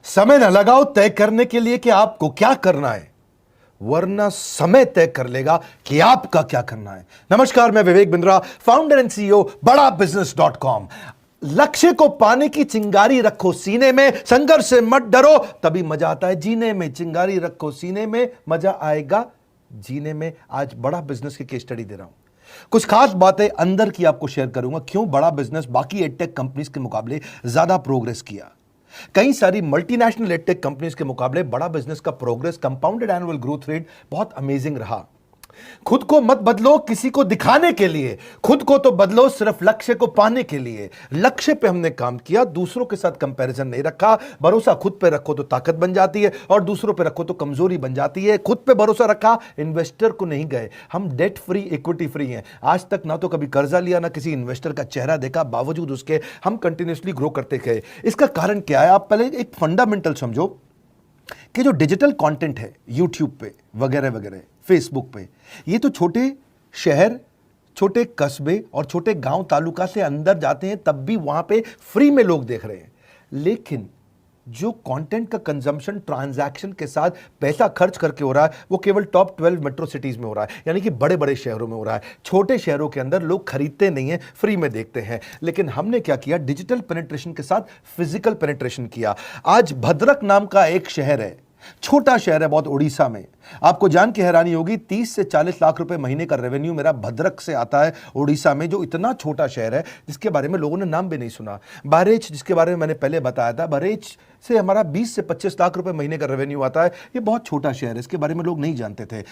समय न लगाओ तय करने के लिए कि आपको क्या करना है, वरना समय तय कर लेगा कि आपका क्या करना है। नमस्कार, मैं Vivek Bindra, founder and CEO बड़ा बिजनेस.com। लक्ष्य को पाने की चिंगारी रखो सीने में, संघर्ष से मत डरो, तभी मजा आता है जीने में। चिंगारी रखो सीने में, मजा आएगा जीने में। आज बड़ा बिजनेस की केस स्टडी दे रहा हूं, कुछ खास बातें अंदर की आपको शेयर करूंगा, क्यों बड़ा बिजनेस बाकी एडटेक कंपनीज के मुकाबले ज्यादा प्रोग्रेस किया। कई सारी मल्टीनेशनल एडटेक कंपनीज के मुकाबले बड़ा बिजनेस का progress, compounded annual growth rate बहुत अमेजिंग रहा। खुद को मत बदलो किसी को दिखाने के लिए, खुद को तो बदलो सिर्फ लक्ष्य को पाने के लिए। लक्ष्य पे हमने काम किया, दूसरों के साथ कंपैरिजन नहीं रखा। भरोसा खुद पे रखो तो ताकत बन जाती है, और दूसरों पे रखो तो कमजोरी बन जाती है। खुद पे भरोसा रखा, इन्वेस्टर को नहीं गए। हम डेट फ्री, इक्विटी फ्री हैं। आज तक ना तो कभी कर्जा लिया, ना किसी इन्वेस्टर का चेहरा देखा, बावजूद उसके हम कंटिन्यूसली ग्रो करते गए। इसका कारण क्या है? आप पहले एक फंडामेंटल समझो कि जो डिजिटल कंटेंट है यूट्यूब पे वगैरह वगैरह, फेसबुक पे, ये तो छोटे शहर, छोटे कस्बे और छोटे गांव तालुका से अंदर जाते हैं, तब भी वहां पे फ्री में लोग देख रहे हैं। लेकिन जो कंटेंट का कंजम्पशन ट्रांजैक्शन के साथ पैसा खर्च करके हो रहा है, वो केवल टॉप 12 मेट्रो सिटीज में हो रहा है, यानी कि बड़े बड़े शहरों में हो रहा है। छोटे शहरों के अंदर लोग खरीदते नहीं हैं, फ्री में देखते हैं। लेकिन हमने क्या किया? डिजिटल पेनिट्रेशन के साथ फिजिकल पेनिट्रेशन किया। आज भद्रक नाम का एक शहर है, छोटा शहर है बहुत, उड़ीसा में। आपको जान के हैरानी होगी, 30 से 40 लाख रुपए महीने का रेवेन्यू मेरा भद्रक से आता है, उड़ीसा में, जो इतना छोटा शहर है जिसके बारे में लोगों ने नाम भी नहीं सुना। बहरेच, जिसके बारे में मैंने पहले बताया था, बहरेच से हमारा 20 से 25 लाख रुपए महीने का रेवेन्यू आता है। ये बहुत छोटा शहर है, इसके बारे में लोग नहीं जानते थे।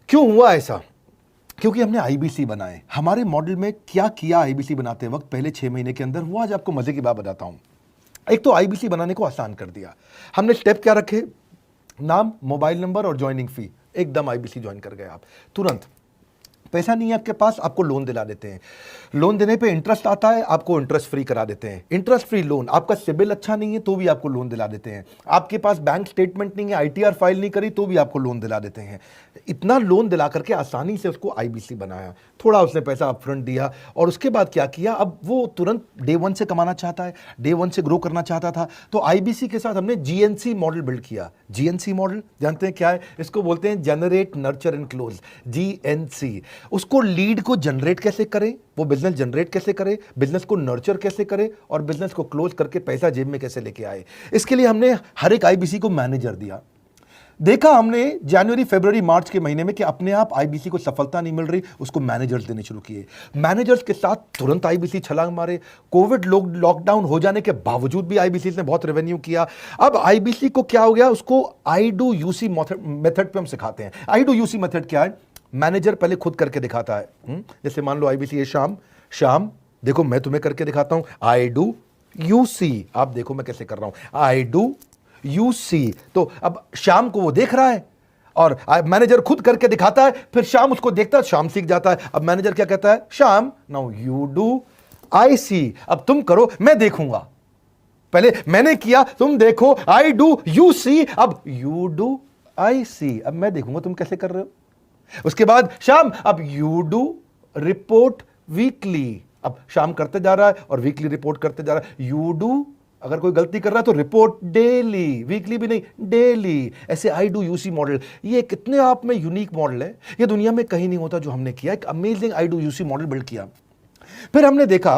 क्यों हुआ ऐसा? क्योंकि हमने आईबीसी बनाए। हमारे मॉडल में क्या किया आईबीसी बनाते वक्त, पहले 6 महीने के अंदर हुआ। आज आपको मजे की बात बताता हूं। एक तो आईबीसी बनाने को आसान कर दिया हमने। स्टेप क्या रखे? नाम, मोबाइल नंबर और ज्वाइनिंग फी। एकदम आईबीसी ज्वाइन कर गए आप तुरंत। पैसा नहीं है आपके पास, आपको लोन दिला देते हैं। लोन देने पे इंटरेस्ट आता है, आपको इंटरेस्ट फ्री करा देते हैं। Interest free loan. आपका सिबिल अच्छा नहीं है तो भी आपको लोन दिला देते हैं। आपके पास बैंक स्टेटमेंट नहीं है, आईटीआर फाइल नहीं करी तो भी आपको लोन दिला देते हैं। इतना लोन दिला करके आसानी से उसको आईबीसी बनाया। थोड़ा उसने पैसा अपफ्रंट दिया, और उसके बाद क्या किया? अब वो तुरंत डे 1 से कमाना चाहता है, डे 1 से ग्रो करना चाहता था। तो आईबीसी के साथ हमने जीएनसी मॉडल बिल्ड किया। जीएनसी मॉडल जानते हैं क्या है? इसको बोलते हैं generate, nurture and close, GNC. उसको लीड को जनरेट कैसे करें, वो बिजनेस जनरेट कैसे करे, बिजनेस को नर्चर कैसे करे, और बिजनेस को क्लोज करके पैसा जेब में कैसे लेके आए। इसके लिए हमने हर एक आईबीसी को मैनेजर दिया। देखा हमने जनवरी, फरवरी, मार्च के महीने में कि अपने आप आईबीसी को सफलता नहीं मिल रही, उसको मैनेजर्स देने शुरू किए। मैनेजर्स के साथ तुरंत आईबीसी छलांग मारे। कोविड लॉकडाउन हो जाने के बावजूद भी आईबीसी ने बहुत रेवेन्यू किया। अब आईबीसी को क्या हो गया? उसको आई डू यूसी मेथड पे हम सिखाते हैं। आई डू यूसी मेथड क्या है? मैनेजर पहले खुद करके दिखाता है। जैसे मान लो आईबीसी है शाम, देखो मैं तुम्हें करके दिखाता हूं, आई डू यूसी। आप देखो मैं कैसे कर रहा हूं, आई डू यूसी। तो अब शाम को वो देख रहा है, और मैनेजर खुद करके दिखाता है, फिर शाम उसको देखता है, शाम सीख जाता है। अब मैनेजर क्या कहता है? शाम, नाउ यू डू आई सी। अब तुम करो, मैं देखूंगा। पहले मैंने किया, तुम देखो, आई डू यू सी, अब यू डू आई सी। अब मैं देखूंगा तुम कैसे कर रहे हो। उसके बाद शाम, अब यू डू रिपोर्ट वीकली। अब शाम करते जा रहा है और वीकली रिपोर्ट करते जा रहा है। यू डू, अगर कोई गलती कर रहा है तो रिपोर्ट डेली, वीकली भी नहीं, डेली। ऐसे आई डू यूसी मॉडल, ये कितने आप में यूनिक मॉडल है, ये दुनिया में कहीं नहीं होता जो हमने किया। एक amazing I do UC model build किया। फिर हमने देखा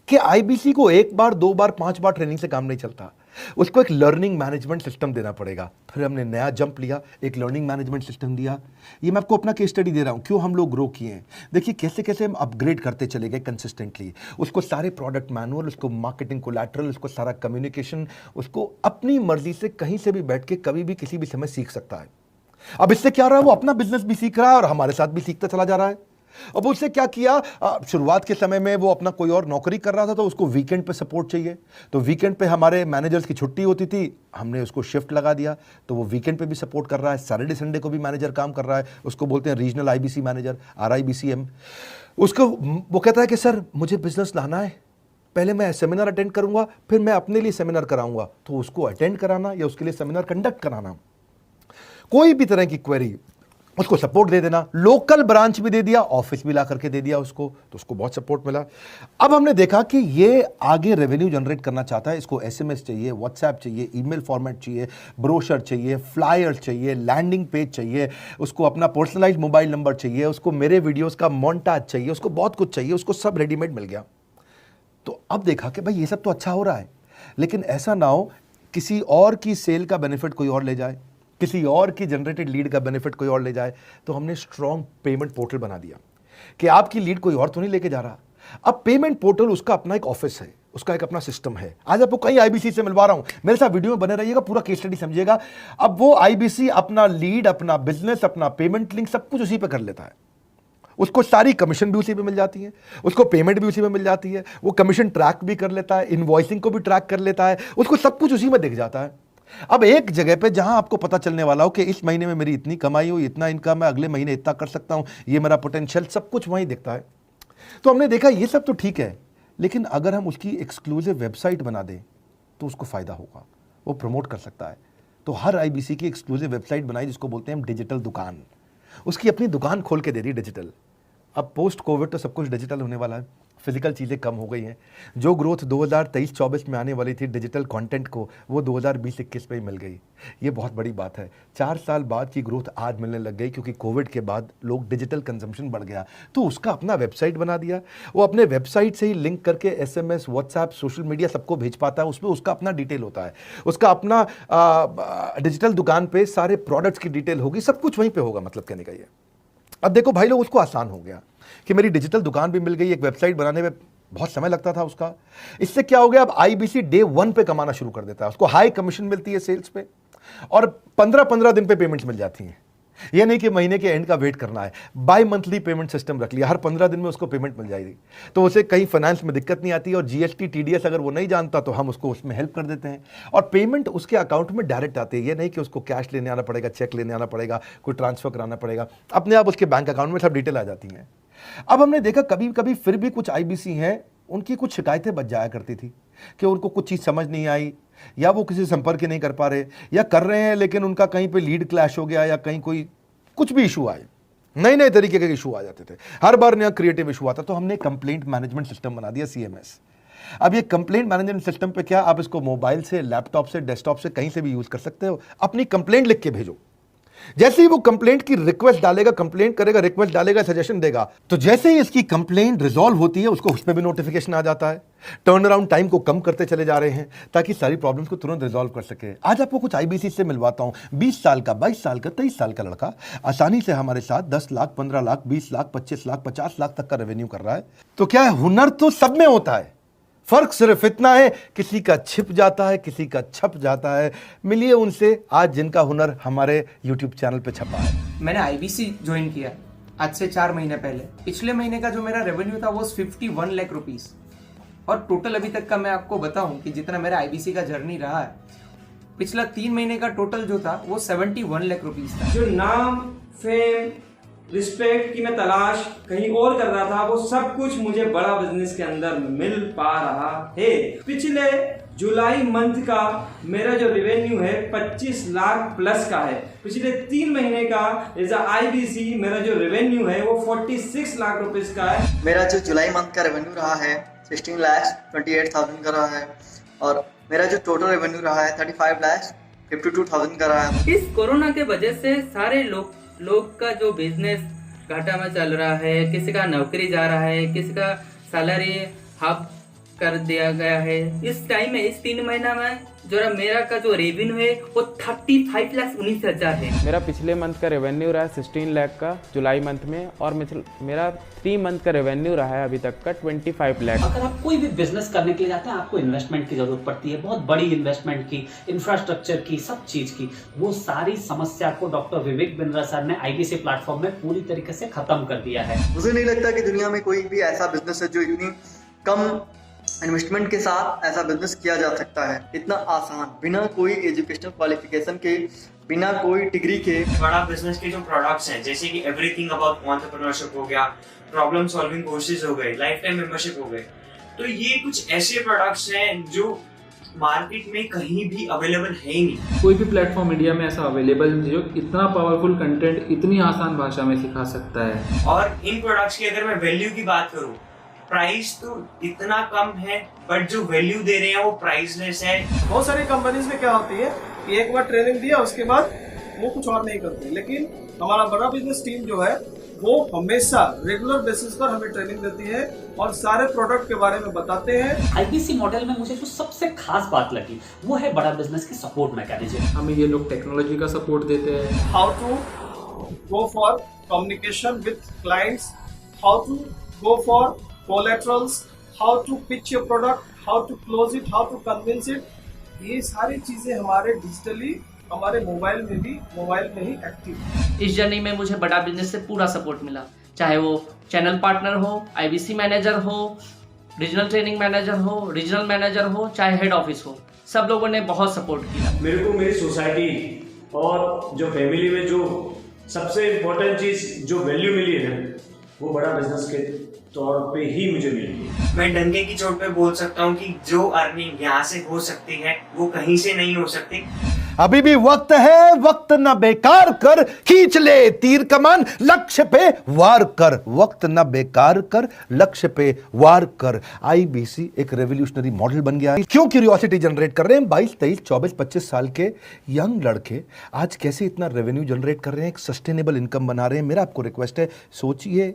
कि आईबीसी को 1 बार, 2 बार, 5 बार ट्रेनिंग से काम नहीं चलता, उसको एक लर्निंग मैनेजमेंट सिस्टम देना पड़ेगा। फिर हमने नया जंप लिया, एक लर्निंग मैनेजमेंट सिस्टम दिया। ये मैं आपको अपना केस स्टडी दे रहा हूं, क्यों हम लोग ग्रो किए हैं। देखिए कैसे कैसे हम अपग्रेड करते चले गए कंसिस्टेंटली। उसको सारे प्रोडक्ट मैनुअल, उसको मार्केटिंग कोलैटरल, उसको सारा कम्युनिकेशन, उसको अपनी मर्जी से कहीं से भी बैठ के कभी भी किसी भी समय सीख सकता है। अब इससे क्या रहा है? वो अपना बिजनेस भी सीख रहा है और हमारे साथ भी सीखता चला जा रहा है। अब उससे क्या किया? शुरुआत के समय में वो अपना कोई और नौकरी कर रहा था, तो उसको वीकेंड पे सपोर्ट चाहिए। तो वीकेंड पे हमारे मैनेजर्स की छुट्टी होती थी, हमने उसको शिफ्ट लगा दिया, तो वो वीकेंड पे भी सपोर्ट कर रहा है। सैटरडे संडे को भी मैनेजर काम कर रहा है। उसको बोलते हैं रीजनल आईबीसी मैनेजर, RIBCM। उसको वो कहता है कि सर मुझे बिजनेस लाना है, पहले मैं सेमिनार अटेंड करूंगा, फिर मैं अपने लिए सेमिनार कराऊंगा। तो उसको अटेंड कराना या उसके लिए सेमिनार कंडक्ट कराना, कोई भी तरह की क्वेरी, उसको सपोर्ट दे देना, लोकल ब्रांच भी दे दिया, ऑफिस भी ला करके दे दिया उसको, तो उसको बहुत सपोर्ट मिला। अब हमने देखा कि ये आगे रेवेन्यू जनरेट करना चाहता है, इसको एसएमएस चाहिए, व्हाट्सएप चाहिए, ईमेल फॉर्मेट चाहिए, ब्रोशर चाहिए, फ्लायर चाहिए, लैंडिंग पेज चाहिए, उसको अपना पर्सनलाइज्ड मोबाइल नंबर चाहिए, उसको मेरे वीडियोस का मोन्टाज चाहिए, उसको बहुत कुछ चाहिए, उसको सब रेडीमेड मिल गया। तो अब देखा कि भाई ये सब तो अच्छा हो रहा है, लेकिन ऐसा ना हो किसी और की सेल का बेनिफिट कोई और ले जाए, किसी और की जनरेटेड लीड का बेनिफिट कोई और ले जाए। तो हमने स्ट्रॉन्ग पेमेंट पोर्टल बना दिया कि आपकी लीड कोई और तो नहीं लेके जा रहा। अब पेमेंट पोर्टल उसका अपना एक ऑफिस है, उसका एक अपना सिस्टम है। आज आपको कई आईबीसी से मिलवा रहा हूं, मेरे साथ वीडियो में बने रहिएगा, पूरा केस स्टडी समझिएगा। अब वो आईबीसी अपना लीड, अपना बिजनेस, अपना पेमेंट लिंक सब कुछ उसी पे कर लेता है। उसको सारी कमीशन भी उसी पे मिल जाती है, उसको पेमेंट भी उसी में मिल जाती है, वो कमीशन ट्रैक भी कर लेता है, इनवॉइसिंग को भी ट्रैक कर लेता है, उसको सब कुछ उसी में दिख जाता है। अब एक जगह पे जहां आपको पता चलने वाला हो कि इस महीने में मेरी इतनी कमाई हुई, इतना इनकम है, अगले महीने इतना कर सकता हूं, ये मेरा पोटेंशियल, सब कुछ वहीं दिखता है। तो हमने देखा ये सब तो ठीक है, लेकिन अगर हम उसकी एक्सक्लूसिव वेबसाइट बना दें तो उसको फायदा होगा, वो प्रमोट कर सकता है। तो हर आईबीसी की एक्सक्लूसिव वेबसाइट बनाई जिसको बोलते हैं हम डिजिटल दुकान, उसकी अपनी दुकान खोल के दे दी डिजिटल। अब पोस्ट कोविड तो सब कुछ डिजिटल होने वाला है, फिजिकल चीज़ें कम हो गई हैं। जो ग्रोथ 2023-24 में आने वाली थी डिजिटल कंटेंट को, वो 2020-21 में ही मिल गई। ये बहुत बड़ी बात है। 4 साल बाद की ग्रोथ आज मिलने लग गई, क्योंकि कोविड के बाद लोग डिजिटल कंजम्पशन बढ़ गया। तो उसका अपना वेबसाइट बना दिया, वो अपने वेबसाइट से ही लिंक करके एसएमएस, व्हाट्सएप, सोशल मीडिया सबको भेज पाता है। उसमें उसका अपना डिटेल होता है, उसका अपना डिजिटल दुकान पे सारे प्रोडक्ट्स की डिटेल होगी, सब कुछ वहीं पर होगा। मतलब कहने का ये, अब देखो भाई लोग, उसको आसान हो गया कि मेरी डिजिटल दुकान भी मिल गई। एक वेबसाइट बनाने में बहुत समय लगता था उसका, इससे क्या हो गया, अब आईबीसी डे 1 पे कमाना शुरू कर देता है। उसको हाई कमीशन मिलती है सेल्स पे, और 15-15 दिन पे पेमेंट्स मिल जाती हैं। ये नहीं कि महीने के एंड का वेट करना है, बाई मंथली पेमेंट सिस्टम रख लिया, हर 15 दिन में उसको पेमेंट मिल जाएगी। तो उसे कहीं फाइनेंस में दिक्कत नहीं आती, और जीएसटी, टीडीएस अगर वो नहीं जानता तो हम उसको उसमें हेल्प कर देते हैं, और पेमेंट उसके अकाउंट में डायरेक्ट आती है। ये नहीं कि उसको कैश लेने आना पड़ेगा, चेक लेने आना पड़ेगा, कोई ट्रांसफर कराना पड़ेगा, अपने आप उसके बैंक अकाउंट में सब डिटेल आ जाती हैं। अब हमने देखा कभी कभी फिर भी कुछ आईबीसी हैं, उनकी कुछ शिकायतें बच जाया करती थी कि उनको कुछ चीज़ समझ नहीं आई, या वो किसी से संपर्क ही नहीं कर पा रहे, या कर रहे हैं लेकिन उनका कहीं पे लीड क्लैश हो गया, या कहीं कोई कुछ भी इशू आए, नए नए तरीके के इशू आ जाते थे, हर बार नया क्रिएटिव इशू आता। तो हमने कंप्लेंट मैनेजमेंट सिस्टम बना दिया, सीएमएस। अब ये कंप्लेंट मैनेजमेंट सिस्टम पे क्या, आप इसको मोबाइल से, लैपटॉप से, डेस्कटॉप से, कहीं से भी यूज कर सकते हो। अपनी कंप्लेंट लिख के भेजो, जैसे ही वो कंप्लेंट की रिक्वेस्ट डालेगा, कंप्लेंट करेगा, रिक्वेस्ट डालेगा, सजेशन देगा, तो जैसे ही इसकी कंप्लेंट रिजॉल्व होती है उसको उसमें भी नोटिफिकेशन आ जाता है। टर्न अराउंड टाइम को कम करते चले जा रहे हैं ताकि सारी प्रॉब्लम्स को तुरंत रिजॉल्व कर सके। आज आपको कुछ आईबीसी से मिलवाता हूं। 20 साल का, 22 साल का, 23 साल का लड़का आसानी से हमारे साथ 10 लाख, 15 लाख, 20 लाख, 25 लाख, 50 लाख तक का रेवेन्यू कर रहा है। तो क्या है, हुनर तो सब में होता है, फर्क सिर्फ इतना है किसी का छिप जाता है, किसी का छप जाता है। मिलिए उनसे आज जिनका हुनर हमारे YouTube चैनल पे छपा है। मैंने आईबीसी ज्वाइन किया आज से 4 महीने पहले। पिछले महीने का जो मेरा रेवेन्यू था वो 51 लाख रुपीस, और टोटल अभी तक का मैं आपको बताऊं कि जितना मेरा आईबीसी का जर्नी रहा है, पिछला 3 महीने का टोटल जो था वो 71 लाख रुपीस था। जो नाम, फेम, रिस्पेक्ट की मैं तलाश कहीं और कर रहा था, वो सब कुछ मुझे बड़ा बिजनेस के अंदर मिल पा रहा है। पिछले जुलाई मंथ का मेरा जो रेवेन्यू है 25 लाख प्लस का है। पिछले 3 महीने का एज आईबीसी मेरा जो रेवेन्यू है वो 46 लाख रुपीस का है। मेरा जो जुलाई मंथ का रेवेन्यू रहा है 16,28,000 का रहा है, और मेरा जो टोटल रेवेन्यू रहा है 35,52,000 का रहा है। इस कोरोना के वजह से सारे लोग का जो बिजनेस घाटा में चल रहा है, किसी का नौकरी जा रहा है, किसी का सैलरी हाफ कर दिया गया है। इस टाइम में, इस 3 महीना में जो मेरा का जो रेवेन्यू है वो 35,19,000 है। मेरा पिछले मंथ का रेवेन्यू रहा है 16 लाख का जुलाई मंथ में, और मेरा 3 मंथ का रेवेन्यू रहा है अभी तक का 25 लाख। अगर आप कोई भी बिजनेस करने के लिए जाते हैं, आपको इन्वेस्टमेंट की जरूरत पड़ती है, बहुत बड़ी इन्वेस्टमेंट की, इंफ्रास्ट्रक्चर की, सब चीज की। वो सारी समस्या को डॉक्टर विवेक बिंद्रा सर ने आईबीसी प्लेटफॉर्म में पूरी तरीके से खत्म कर दिया है। मुझे नहीं लगता कि दुनिया में कोई भी ऐसा बिजनेस है जो इतनी कम इन्वेस्टमेंट के साथ ऐसा बिजनेस किया जा सकता है, इतना आसान, बिना कोई एजुकेशनल क्वालिफिकेशन के, बिना कोई डिग्री के। बड़ा बिजनेस के जो प्रोडक्ट्स हैं, जैसे कि एवरीथिंग अबाउट एंटरप्रेन्योरशिप हो गया, प्रॉब्लम सॉल्विंग कोर्सेज हो गए, लाइफ टाइम मेंबरशिप हो गए, तो ये कुछ ऐसे प्रोडक्ट्स हैं जो मार्केट में कहीं भी अवेलेबल है ही नहीं। कोई भी प्लेटफॉर्म इंडिया में ऐसा अवेलेबल नहीं जो इतना पावरफुल कंटेंट इतनी आसान भाषा में सिखा सकता है। और इन प्रोडक्ट्स की अगर मैं वैल्यू की बात करूं, प्राइस तो इतना कम है बट जो वैल्यू दे रहे हैं वो प्राइसलेस है। बहुत सारी कंपनीज में क्या होती है कि एक बार ट्रेनिंग दिया उसके बाद वो कुछ और नहीं करती, लेकिन हमारा बड़ा बिजनेस टीम जो है वो हमेशा रेगुलर बेसिस पर हमें ट्रेनिंग देती है और सारे प्रोडक्ट के बारे में बताते हैं। आईबीसी मॉडल में मुझे जो सबसे खास बात लगी वो है बड़ा बिजनेस की सपोर्ट मैकेनिज्म। हमें ये लोग टेक्नोलॉजी का सपोर्ट देते हैं। How to go for communication with clients, how to go for collaterals, how to pitch your product, how to close it, how to convince it, ये सारी चीजें हमारे डिजिटली हमारे मोबाइल में ही एक्टिव है। इस जर्नी में मुझे बड़ा बिजनेस से पूरा सपोर्ट मिला, चाहे वो चैनल पार्टनर हो, आईबीसी मैनेजर हो, रीजनल ट्रेनिंग मैनेजर हो, रीजनल मैनेजर हो, चाहे हेड ऑफिस हो, सब लोगों ने बहुत सपोर्ट किया। मेरे को मेरी सोसाइटी और जो फैमिली में जो सबसे इम्पोर्टेंट चीज़ जो वैल्यू मिली है वो बड़ा बिजनेस के तौर पे ही मुझे मिली है। मैं डंके की चोट पे बोल सकता हूँ कि जो अर्निंग यहाँ से हो सकती है वो कहीं से नहीं हो सकती। अभी भी वक्त है, वक्त न बेकार कर, खींच ले तीर कमान, लक्ष्य पे वार कर, वक्त न बेकार कर, लक्ष्य पे वार कर। आईबीसी एक रेवोल्यूशनरी मॉडल बन गया है। क्यों क्यूरियोसिटी जनरेट कर रहे हैं 22, 23, 24, 25 साल के यंग लड़के आज कैसे इतना रेवेन्यू जनरेट कर रहे हैं, एक सस्टेनेबल इनकम बना रहे हैं। मेरा आपको रिक्वेस्ट है, सोचिए,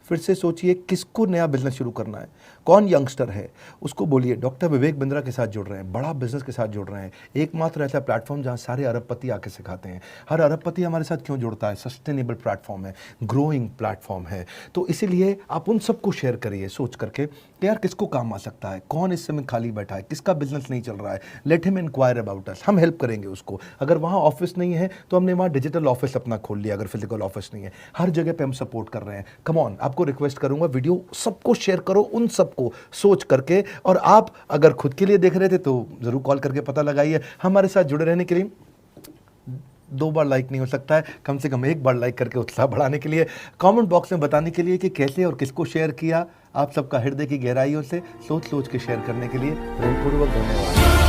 फिर से सोचिए, किसको नया बिजनेस शुरू करना है, कौन यंगस्टर है, उसको बोलिए डॉक्टर विवेक बिंद्रा के साथ जुड़ रहे हैं, बड़ा बिजनेस के साथ जुड़ रहे हैं। एकमात्र ऐसा प्लेटफॉर्म जहां सारे अरबपति आके सिखाते हैं। हर अरबपति हमारे साथ क्यों जुड़ता है? सस्टेनेबल प्लेटफॉर्म है, ग्रोइंग प्लेटफॉर्म है। तो इसीलिए आप उन सबको शेयर करिए सोच करके कि यार किसको काम आ सकता है, कौन इस समय खाली बैठा है, किसका बिजनेस नहीं चल रहा है, let him inquire about us, हम हेल्प करेंगे उसको। अगर वहाँ ऑफिस नहीं है तो हमने वहाँ डिजिटल ऑफिस अपना खोल लिया, अगर फिजिकल ऑफिस नहीं है, हर जगह पे हम सपोर्ट कर रहे हैं। कम ऑन, आपको रिक्वेस्ट करूंगा वीडियो सबको शेयर करो, उन सबको सोच करके। और आप अगर खुद के लिए देख रहे थे तो जरूर कॉल करके पता लगाइए। हमारे साथ जुड़े रहने के लिए 2 बार लाइक नहीं हो सकता है, कम से कम 1 बार लाइक करके उत्साह बढ़ाने के लिए, कमेंट बॉक्स में बताने के लिए कि कैसे और किसको शेयर किया। आप सबका हृदय की गहराइयों से सोच सोच के शेयर करने के लिए हृदयपूर्वक धन्यवाद।